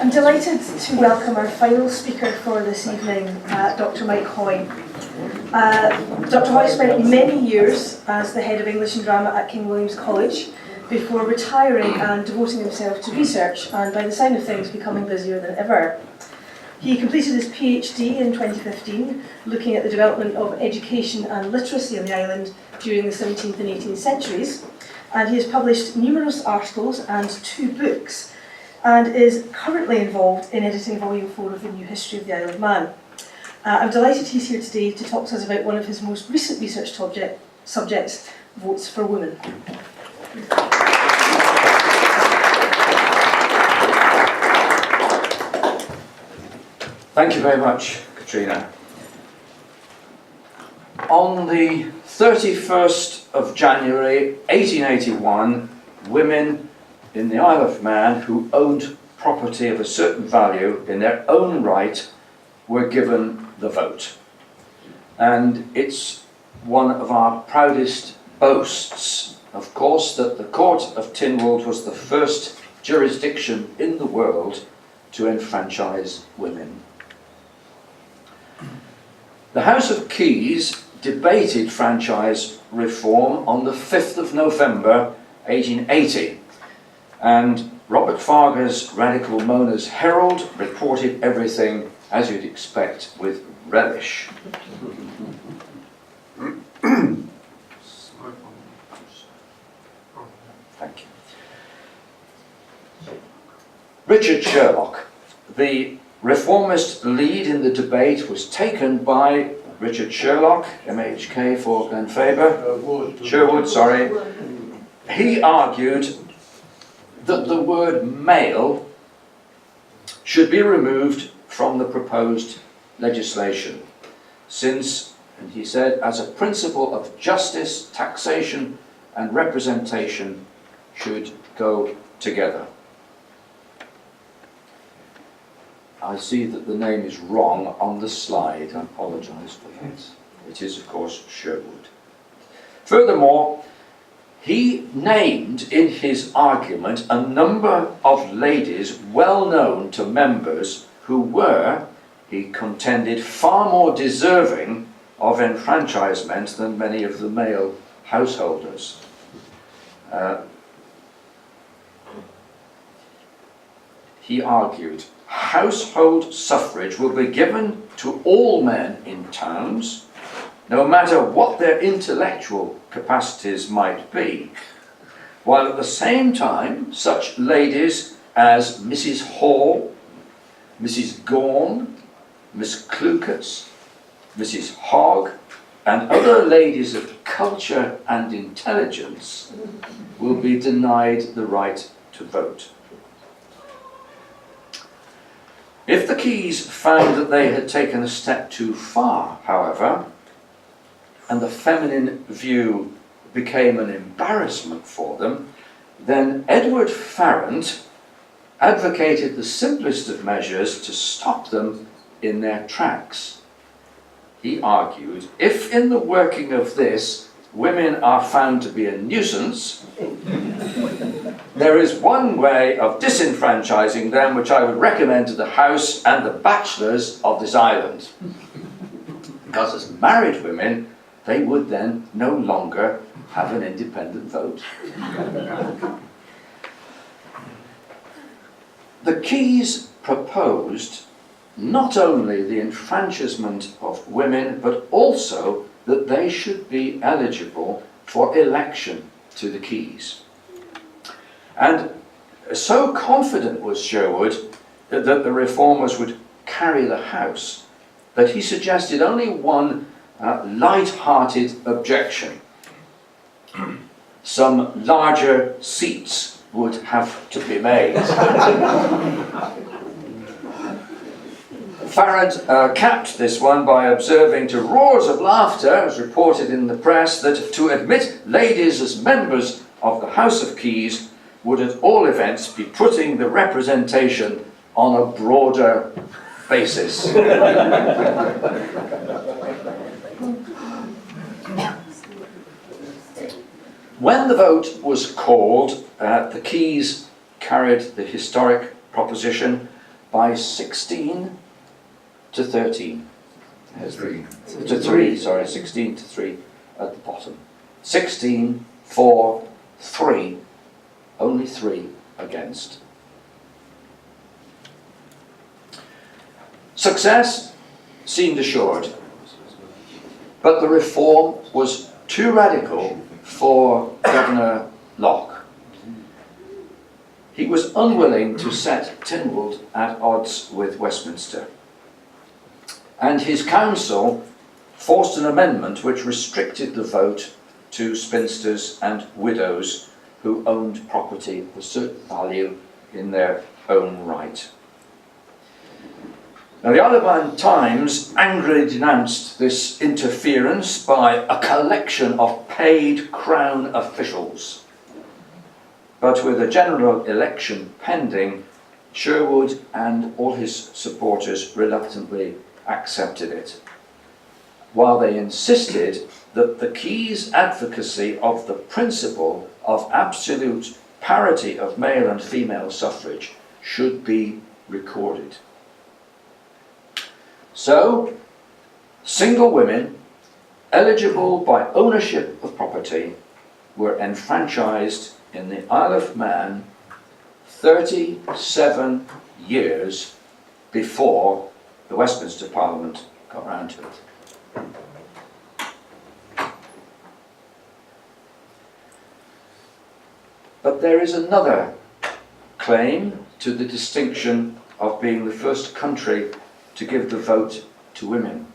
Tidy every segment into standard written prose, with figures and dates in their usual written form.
I'm delighted to welcome our final speaker for this evening, Dr. Mike Hoy. Dr. Hoy spent many years as the head of English and Drama at King William's College before retiring and devoting himself to research and, by the sign of things, becoming busier than ever. He completed his PhD in 2015, looking at the development of education and literacy on the island during the 17th and 18th centuries, and he has published numerous articles and 2 books, and is currently involved in editing Volume 4 of the New History of the Isle of Man. I'm delighted he's here today to talk to us about one of his most recent research subjects, votes for women. Thank you very much, Katrina. On the 31st of January 1881, women in the Isle of Man who owned property of a certain value in their own right were given the vote. And it's one of our proudest boasts, of course, that the Court of Tynwald was the first jurisdiction in the world to enfranchise women. The House of Keys debated franchise reform on the 5th of November 1880, and Robert Farger's Radical Mona's Herald reported everything, as you'd expect, with relish. Thank you. Richard Sherlock, the reformist lead in the debate, was taken by Richard Sherlock, MHK for Glenfaber, Sherwood, sorry. He argued that the word male should be removed from the proposed legislation, since, and he said, as a principle of justice, taxation and representation should go together. I see that the name is wrong on the slide. I apologise for that. It is, of course, Sherwood. Furthermore, he named in his argument a number of ladies well known to members who were, he contended, far more deserving of enfranchisement than many of the male householders. He argued, household suffrage will be given to all men in towns, no matter what their intellectual capacities might be, while at the same time such ladies as Mrs. Hall, Mrs. Gorn, Miss Clucas, Mrs. Hogg, and other ladies of culture and intelligence will be denied the right to vote. If the Keys found that they had taken a step too far, however, and the feminine view became an embarrassment for them, then Edward Farrant advocated the simplest of measures to stop them in their tracks. He argued, if in the working of this women are found to be a nuisance, there is one way of disenfranchising them which I would recommend to the House and the bachelors of this island. Because as married women, they would then no longer have an independent vote. The Keys proposed not only the enfranchisement of women, but also that they should be eligible for election to the Keys. And so confident was Sherwood that the reformers would carry the House that he suggested only one light-hearted objection. Some larger seats would have to be made. Farrant capped this one by observing to roars of laughter, as reported in the press, that to admit ladies as members of the House of Keys would at all events be putting the representation on a broader basis. When the vote was called, the Keys carried the historic proposition by 16 to 13. There's Three. to 3, sorry, 16 to 3 at the bottom. 16 for 3, only 3 against. Success seemed assured, but the reform was too radical for Governor Locke. He was unwilling to set Tynwald at odds with Westminster, and his council forced an amendment which restricted the vote to spinsters and widows who owned property of a certain value in their own right. Now, the Isle of Man Times angrily denounced this interference by a collection of paid Crown officials. But with a general election pending, Sherwood and all his supporters reluctantly accepted it, while they insisted that the Keys' advocacy of the principle of absolute parity of male and female suffrage should be recorded. So, single women eligible by ownership of property were enfranchised in the Isle of Man 37 years before the Westminster Parliament got round to it. But there is another claim to the distinction of being the first country to give the vote to women.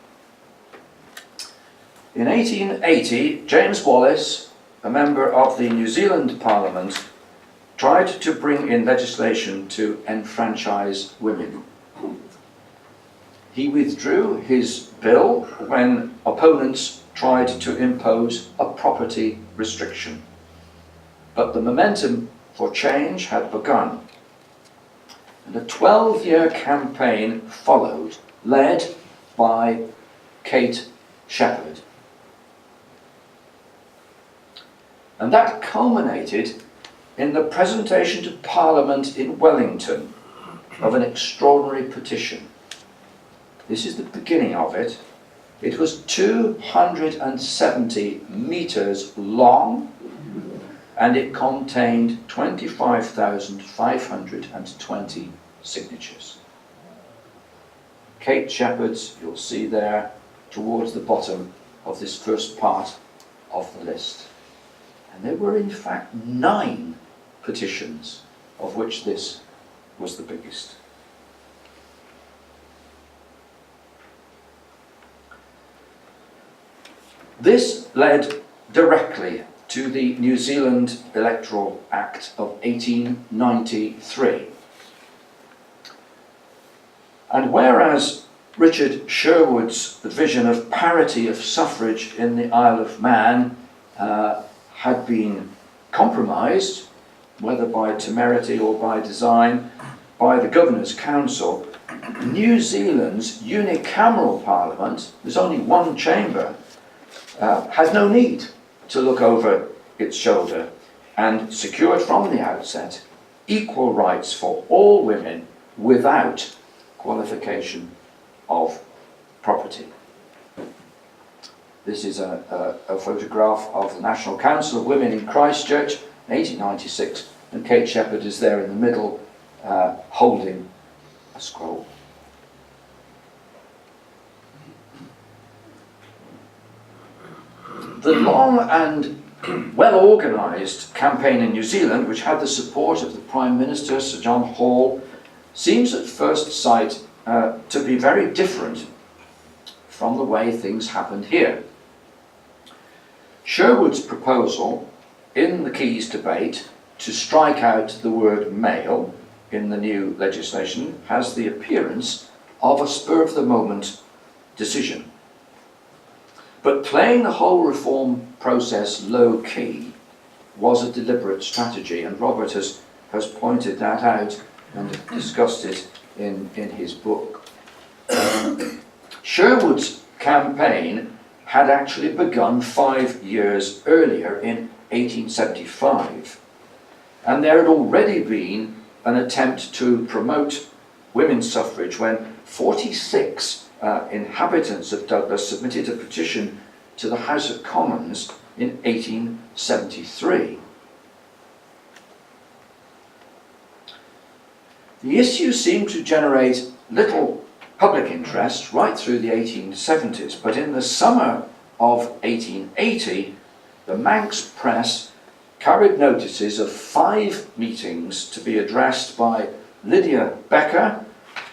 In 1880, James Wallace, a member of the New Zealand Parliament, tried to bring in legislation to enfranchise women. He withdrew his bill when opponents tried to impose a property restriction. But the momentum for change had begun, and a 12-year campaign followed, led by Kate Shepherd. And that culminated in the presentation to Parliament in Wellington of an extraordinary petition. This is the beginning of it. It was 270 metres long, and it contained 25,520 signatures. Kate Shepherd's, you'll see there, towards the bottom of this first part of the list. And there were in fact 9 petitions, of which this was the biggest. This led directly to the New Zealand Electoral Act of 1893. And whereas Richard Sherwood's vision of parity of suffrage in the Isle of Man had been compromised, whether by temerity or by design, by the Governor's Council, New Zealand's unicameral parliament, there's only one chamber, had no need to look over its shoulder and secured from the outset equal rights for all women without qualification of property. This is a photograph of the National Council of Women in Christchurch in 1896, and Kate Shepherd is there in the middle holding a scroll. The long and well-organised campaign in New Zealand, which had the support of the Prime Minister, Sir John Hall, seems at first sight to be very different from the way things happened here. Sherwood's proposal in the Keys debate to strike out the word male in the new legislation has the appearance of a spur-of-the-moment decision. But playing the whole reform process low-key was a deliberate strategy, and Robert has pointed that out and discussed it in his book. Sherwood's campaign had actually begun 5 years earlier in 1875, and there had already been an attempt to promote women's suffrage when 46 inhabitants of Douglas submitted a petition to the House of Commons in 1873. The issue seemed to generate little public interest right through the 1870s, but in the summer of 1880, the Manx press carried notices of 5 meetings to be addressed by Lydia Becker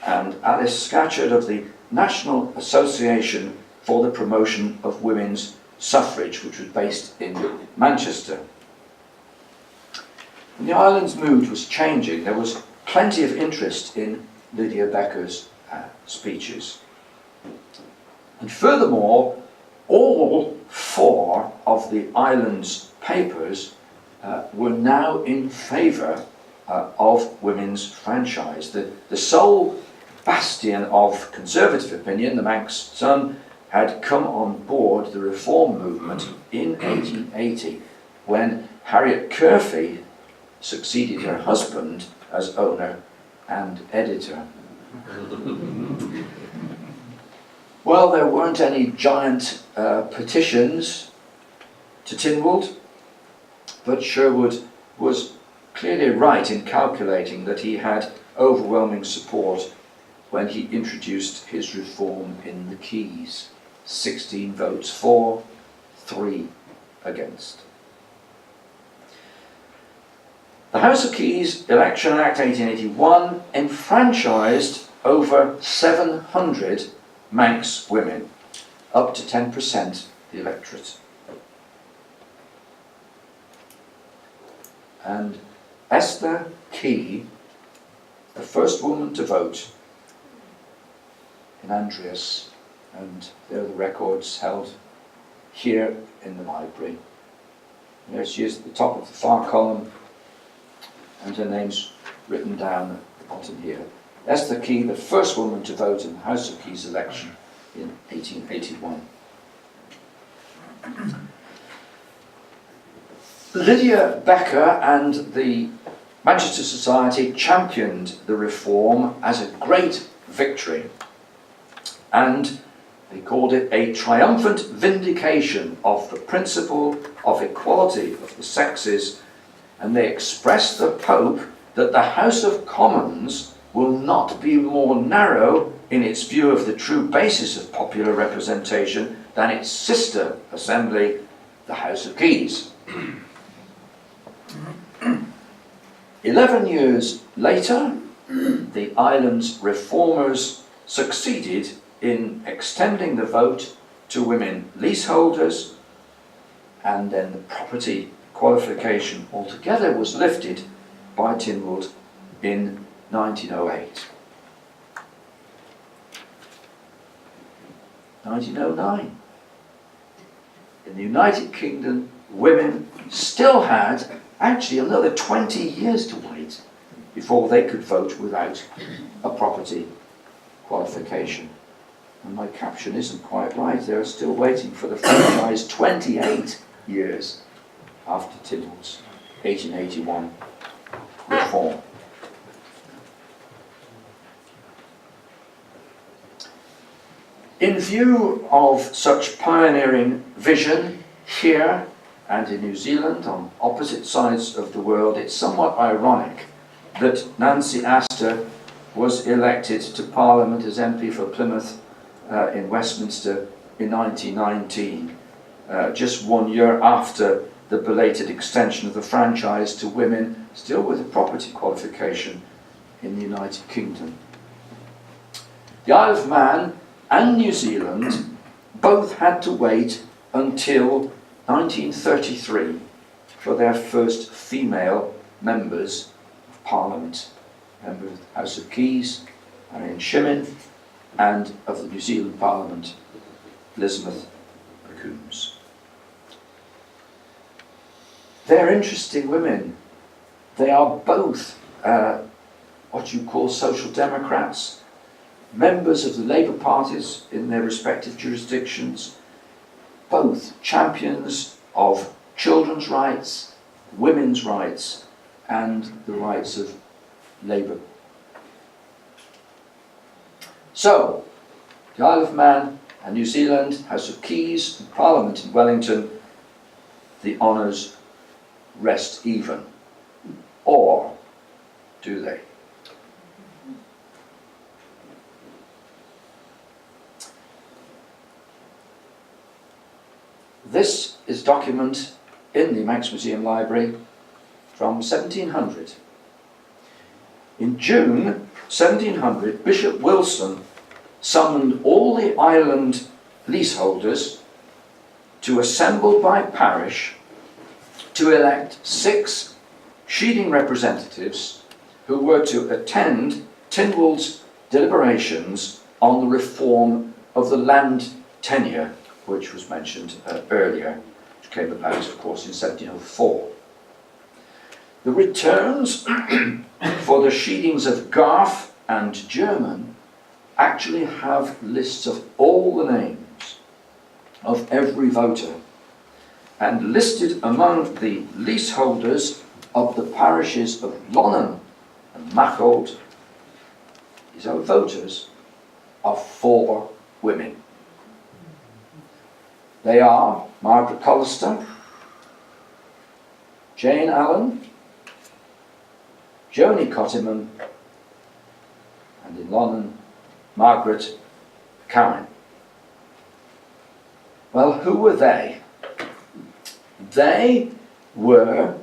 and Alice Scatcherd of the National Association for the Promotion of Women's Suffrage, which was based in Manchester. And the island's mood was changing. There was plenty of interest in Lydia Becker's speeches. And furthermore, all 4 of the island's papers were now in favour of women's franchise. The sole bastion of conservative opinion, the Manx Sun, had come on board the reform movement in 1880 when Harriet Curfey succeeded her husband as owner and editor. Well, there weren't any giant petitions to Tynwald, but Sherwood was clearly right in calculating that he had overwhelming support when he introduced his reform in the Keys. 16 votes for, 3 against. The House of Keys Election Act 1881 enfranchised over 700 Manx women, up to 10% of the electorate. And Esther Key, the first woman to vote in Andreas, and there are the records held here in the library. And there she is at the top of the far column, and her name's written down at the bottom here. Esther Key, the first woman to vote in the House of Keys election in 1881. Lydia Becker and the Manchester Society championed the reform as a great victory, and they called it a triumphant vindication of the principle of equality of the sexes, and they expressed the Pope that the House of Commons will not be more narrow in its view of the true basis of popular representation than its sister assembly, the House of Keys. 11 years later, the island's reformers succeeded in extending the vote to women leaseholders, and then the property qualification altogether was lifted by Tynwald in 1908. 1909. In the United Kingdom, women still had actually another 20 years to wait before they could vote without a property qualification. And my caption isn't quite right. They're still waiting for the franchise 28 years after Tynwald's 1881 reform. In view of such pioneering vision here and in New Zealand, on opposite sides of the world, it's somewhat ironic that Nancy Astor was elected to Parliament as MP for Plymouth in Westminster in 1919, just 1 year after the belated extension of the franchise to women still with a property qualification in the United Kingdom. The Isle of Man and New Zealand both had to wait until 1933 for their first female members of Parliament, member of the House of Keys, Marion Shimmin, and of the New Zealand Parliament, Elizabeth Coombs. They're interesting women. They are both what you call social democrats, members of the Labour parties in their respective jurisdictions, both champions of children's rights, women's rights, and the rights of Labour So, the Isle of Man and New Zealand, House of Keys, and Parliament in Wellington, the honours rest even. Or do they? This is a document in the Manx Museum Library from 1700. In June 1700, Bishop Wilson summoned all the island leaseholders to assemble by parish to elect 6 sheeding representatives who were to attend Tynwald's deliberations on the reform of the land tenure, which was mentioned earlier, which came about, of course, in 1704. The returns for the sheedings of Garth and German actually have lists of all the names of every voter, and listed among the leaseholders of the parishes of Lonnan and Machold, these are voters, are 4 women. They are Margaret Collister, Jane Allen, Joni Cottiman, and in Lonnan, Margaret Cowan. Well, who were they? They were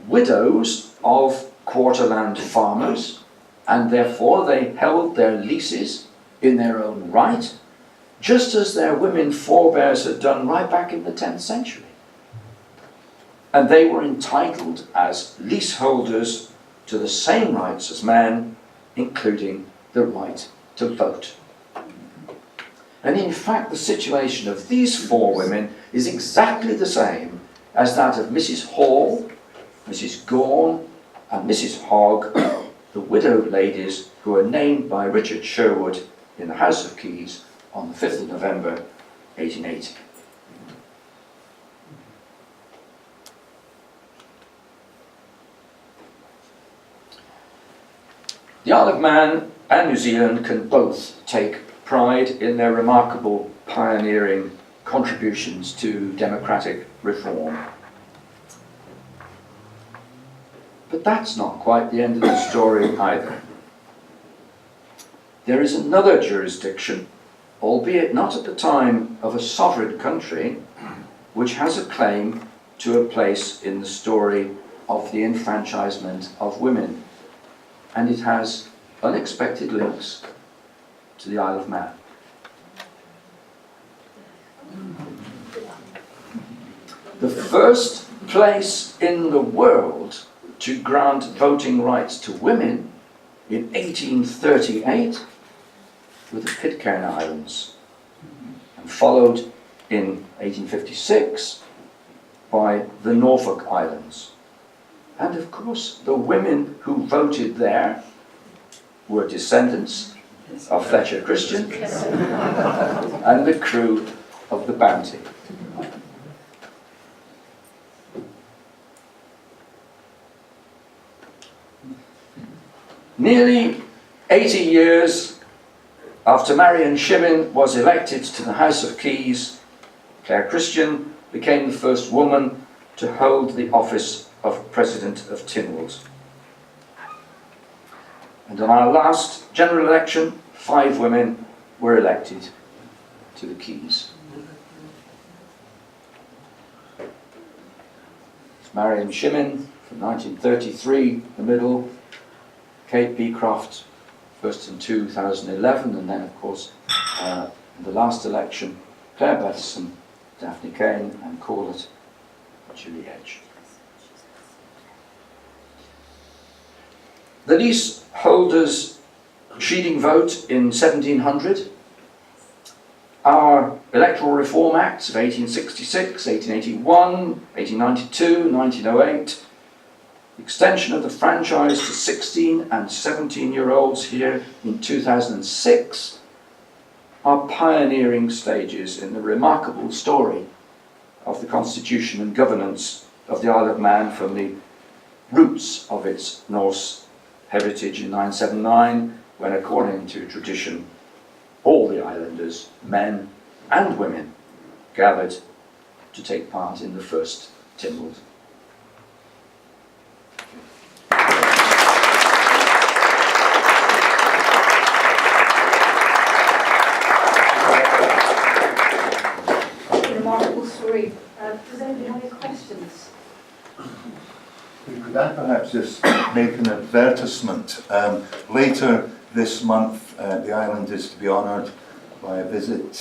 widows of quarterland farmers, and therefore they held their leases in their own right, just as their women forebears had done right back in the 10th century. And they were entitled as leaseholders to the same rights as men, including the right to vote. And in fact, the situation of these 4 women is exactly the same as that of Mrs. Hall, Mrs. Gorn, and Mrs. Hogg, the widowed ladies who were named by Richard Sherwood in the House of Keys on the 5th of November 1880. The Isle of Man and New Zealand can both take pride in their remarkable pioneering contributions to democratic reform. But that's not quite the end of the story either. There is another jurisdiction, albeit not at the time of a sovereign country, which has a claim to a place in the story of the enfranchisement of women. And it has unexpected links to the Isle of Man. The first place in the world to grant voting rights to women in 1838 were the Pitcairn Islands, and followed in 1856 by the Norfolk Islands. And of course, the women who voted there were descendants of Fletcher Christian and the crew of the Bounty. Nearly 80 years after Marion Shimmin was elected to the House of Keys, Claire Christian became the first woman to hold the office of President of Tynwald. And on our last general election, 5 women were elected to the Keys. Marion Shimmin from 1933, the middle, Kate Beecroft, first in 2011, and then, of course, in the last election, Claire Bethson, Daphne Kane, and Corlett Julie Edge. The leaseholders' sheeding vote in 1700, our Electoral Reform Acts of 1866, 1881, 1892, 1908, extension of the franchise to 16 and 17-year-olds here in 2006 are pioneering stages in the remarkable story of the constitution and governance of the Isle of Man from the roots of its Norse heritage in 979, when, according to tradition, all the islanders, men and women, gathered to take part in the first Tynwald. Remarkable story. Does anybody have any questions? Could I perhaps just make an advertisement? Later this month, the island is to be honoured by a visit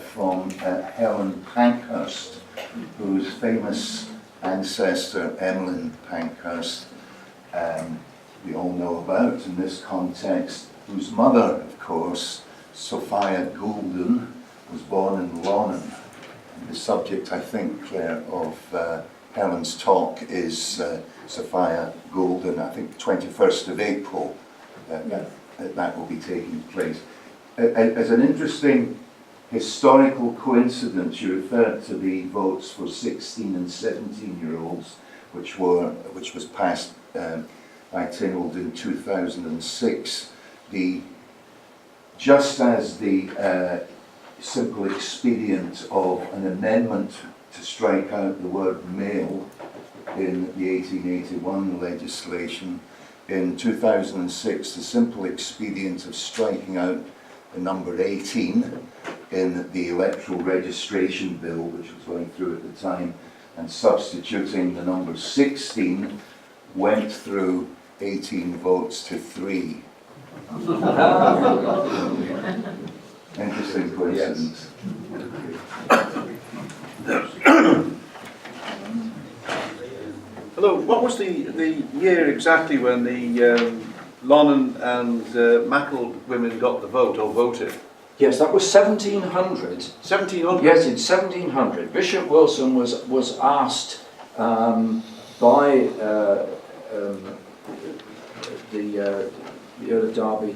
from Helen Pankhurst, whose famous ancestor, Emmeline Pankhurst, we all know about in this context, whose mother, of course, Sophia Goulden, was born in Lonnan. And the subject, I think, Claire, of Helen's talk is Sophia Goulden, I think 21st of April, that will be taking place. As an interesting historical coincidence, you referred to the votes for 16 and 17-year-olds, which was passed by Tynwald in 2006. Just as the simple expedient of an amendment to strike out the word male in the 1881 legislation, in 2006 the simple expedient of striking out the number 18 in the electoral registration bill, which was going through at the time, and substituting the number 16 went through 18 votes to 3. Interesting coincidence. Hello, what was the year exactly when the Lonnan and Mackle women got the vote or voted? Yes, that was 1700. 1700? Yes, in 1700. Bishop Wilson was asked by the Earl of Derby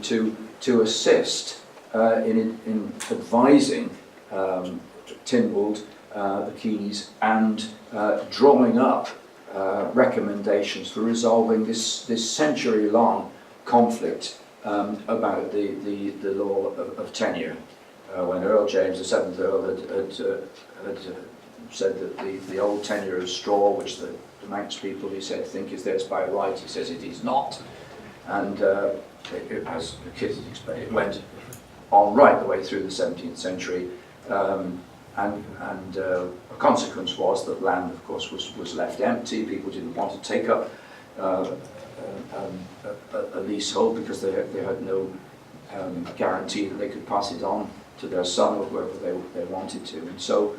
to assist in advising Tynwald, the Keys, and drawing up recommendations for resolving this century-long conflict about the law of tenure. When Earl James, the seventh Earl, had said that the old tenure of straw, which the Manx people, he said, think is theirs by right, he says it is not. And as the kids explained, it went on right the way through the 17th century. And a consequence was that land, of course, was left empty. People didn't want to take up a leasehold because they had no guarantee that they could pass it on to their son or whoever they wanted to. And so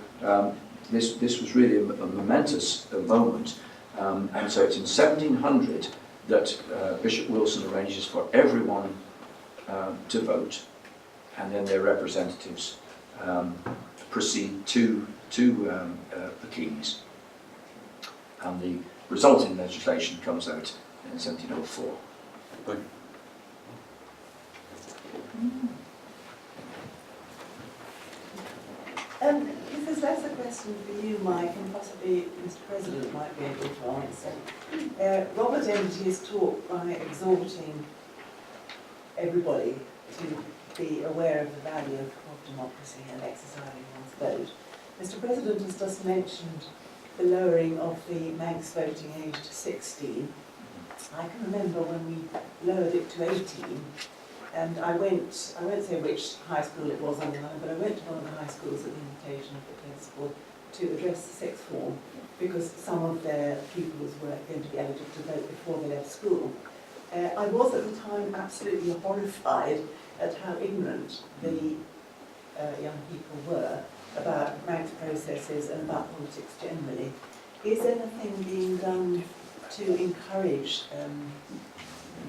this was really a momentous moment. And so it's in 1700 that Bishop Wilson arranges for everyone to vote, and then their representatives proceed to the Keys, and the resulting legislation comes out in 1704. Because that's a question for you, Mike, and possibly Mr. President might be able to answer. Robert ended his talk by exhorting everybody to be aware of the value of democracy and exercising one's vote. Mr. President has just mentioned the lowering of the Manx voting age to 16. I can remember when we lowered it to 18, and I won't say which high school it was on the line, but I went to one of the high schools at the invitation of the principal to address the sixth form, because some of their pupils were going to be eligible to vote before they left school. I was at the time absolutely horrified at how ignorant the young people were about Manx processes and about politics generally. Is anything being done to encourage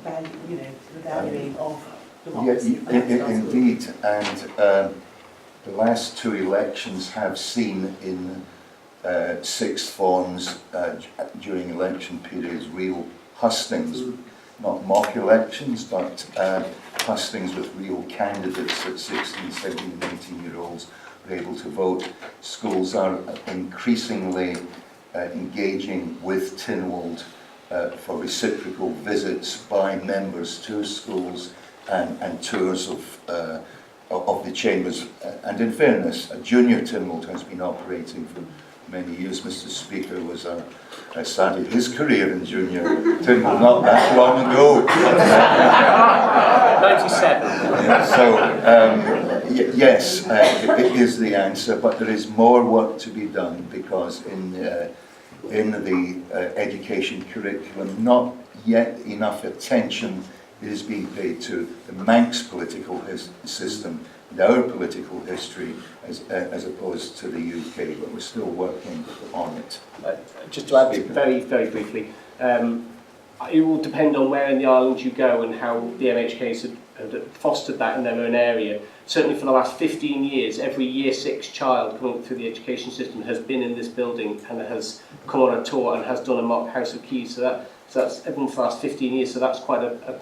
the valuing of democracy? Indeed, and the last two elections have seen in sixth forms during election periods real hustings, not mock elections, but hustings with real candidates that 16, 17, 18-year-olds are able to vote. Schools are increasingly engaging with Tynwald for reciprocal visits by members to schools and tours of of the chambers. And in fairness, a junior Tynwald has been operating for many years. Mr. Speaker was started his career in junior Tynwald not that long ago. 97. So, yes, it is the answer, but there is more work to be done, because in the education curriculum, not yet enough attention is being paid to the Manx political system and our political history as opposed to the UK, but we're still working on it. Just to add very, very briefly, it will depend on where in the island you go and how the MHKs had fostered that in their own area. Certainly for the last 15 years, every Year 6 child coming through the education system has been in this building and has come on a tour and has done a mock House of Keys. So that's everyone for the last 15 years, so that's quite a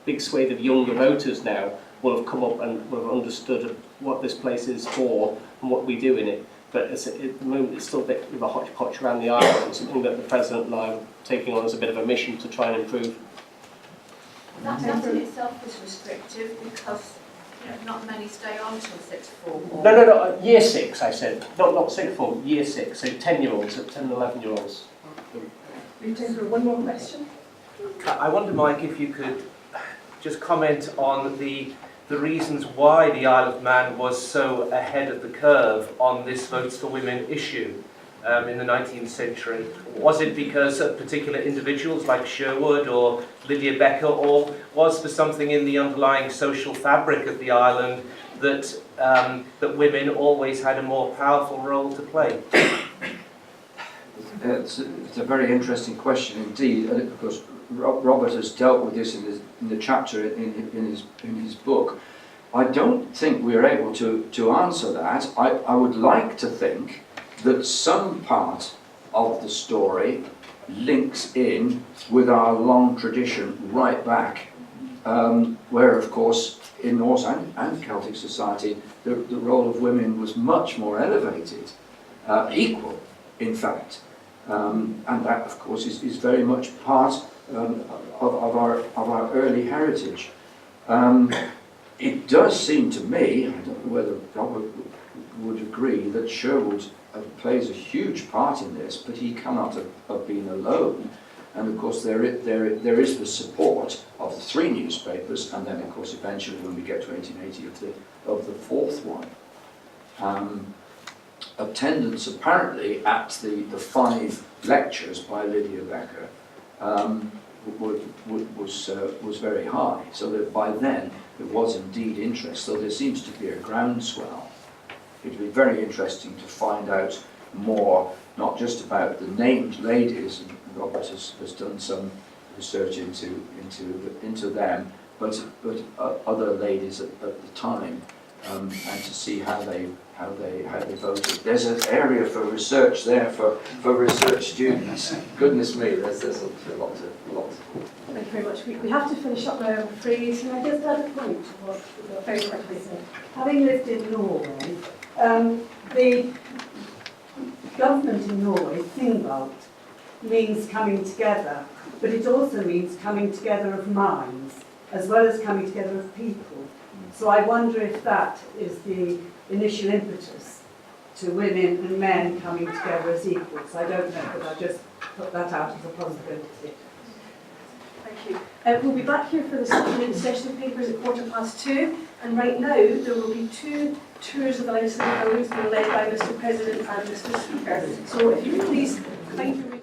big swathe of younger voters now will have come up and will have understood what this place is for and what we do in it. But at the moment it's still a bit of a hodgepodge around the island, and something that the President and I are taking on as a bit of a mission to try and improve. That in itself is restrictive, because not many stay on till sixth form. No, Year 6 I said, not sixth form, Year 6, so 10-year-olds, 10 and 11-year-olds. We have time for one more question. I wonder, Mike, if you could just comment on the reasons why the Isle of Man was so ahead of the curve on this Votes for Women issue in the 19th century. Was it because of particular individuals like Sherwood or Lydia Becker, or was there something in the underlying social fabric of the island that, that women always had a more powerful role to play? It's a very interesting question indeed, and of course Robert has dealt with this in the chapter in his book. I don't think we're able to answer that. I would like to think that some part of the story links in with our long tradition right back, where of course in Norse and Celtic society the role of women was much more elevated, equal in fact. And that, of course, is very much part of our early heritage. It does seem to me, I don't know whether Robert would agree, that Sherwood plays a huge part in this, but he cannot have been alone. And of course, there is the support of the 3 newspapers, and then, of course, eventually, when we get to 1880, of the 4th one. Attendance apparently at the 5 lectures by Lydia Becker was very high, so that by then there was indeed interest, so there seems to be a groundswell. It would be very interesting to find out more, not just about the named ladies, and Robert has done some research into them, but other ladies at the time, and to see how they voted. There's an area for research there for research students. Goodness me, there's a lot. Thank you very much. We have to finish up now, I'm afraid. Can I just add a point to what very quickly said? Having lived in Norway, the government in Norway, Thingvald, means coming together, but it also means coming together of minds, as well as coming together of people. So I wonder if that is the initial impetus to women and men coming together as equals. I don't know, but I just put that out as a possibility. Thank you. We'll be back here for the supplementary session of papers at 2:15, and right now there will be 2 tours of the legislative buildings being led by Mr. President and Mr. Speaker. So if you could please find your